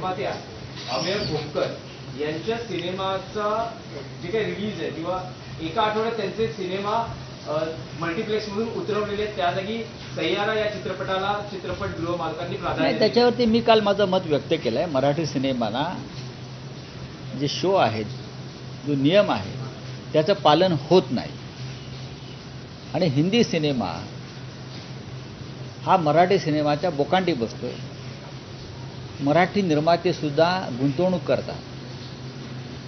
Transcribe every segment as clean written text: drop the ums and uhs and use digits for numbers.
निर्मात्या अमेय भोपकर यांच्या सिनेमाचा जे काही रिलीज आहे किंवा एका आठवड्यात त्यांचे सिनेमा मल्टिप्लेक्स मधून उतरवलेले त्या जागी सैयारा या चित्रपटाला चित्रपटगृह मालकांनी प्राधान्य. त्याच्यावरती मी काल माझं मत व्यक्त केलं आहे. मराठी सिनेमाला जे शो आहेत, जो नियम आहे त्याचं पालन होत नाही आणि हिंदी सिनेमा हा मराठी सिनेमाच्या बोकांडी बसतोय. मराठी निर्मातेसुद्धा गुंतवणूक करतात,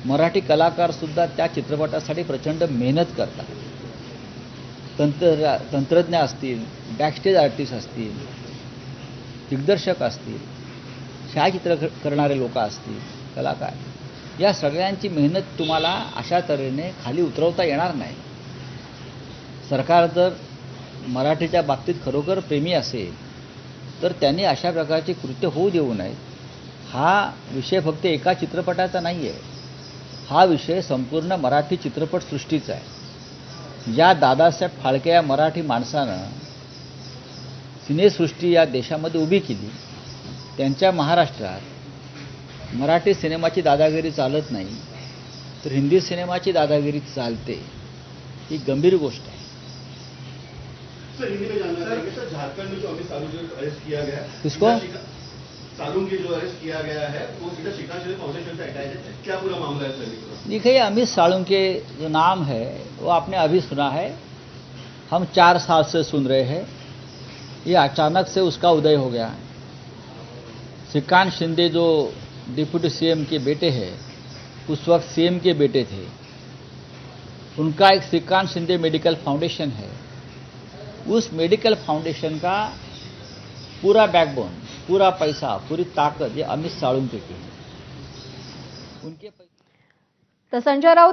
मराठी कलाकारसुद्धा त्या चित्रपटासाठी प्रचंड मेहनत करतात. तंत्रज्ञ असतील, बॅकस्टेज आर्टिस्ट असतील, दिग्दर्शक असतील, छायाचित्र करणारे लोक असतील, कलाकार, या सगळ्यांची मेहनत तुम्हाला अशा तऱ्हेने खाली उतरवता येणार नाही. सरकार जर मराठीच्या बाबतीत खरोखर प्रेमी असेल तर त्यांनी अशा प्रकारचे कृत्य होऊ देऊ नयेत. हा विषय फक्त एका चित्रपटाचा नाही आहे, हा विषय संपूर्ण मराठी चित्रपटसृष्टीचा आहे. या दादासाहेब फाळके या मराठी माणसानं सिनेसृष्टी या देशामध्ये उभी केली, त्यांच्या महाराष्ट्रात मराठी सिनेमाची दादागिरी चालत नाही तर हिंदी सिनेमाची दादागिरी चालते, ही गंभीर गोष्ट आहे. सर, हिंदी में जानना चाहेंगे सर, झारखंड में जो अमित सालू जो अरेस्ट किया गया, किसको? सालू के जो अरेस्ट किया गया है वो सीधा शिकांजलि फाउंडेशन से अटैच है, क्या पूरा मामला है सर? देखिए, अमित सालुंके जो नाम है वो आपने अभी सुना है, हम 4 साल से सुन रहे हैं, ये अचानक से उसका उदय हो गया. श्रीकांत शिंदे जो डिप्टी सीएम के बेटे हैं, उस वक्त सीएम के बेटे थे, उनका एक श्रीकांत शिंदे मेडिकल फाउंडेशन है. उस मेडिकल फाउंडेशन का पूरा बैकबोन, पूरा पैसा, पूरी ताकत ये अमित सालुंके की है. उनके तर संजय राऊत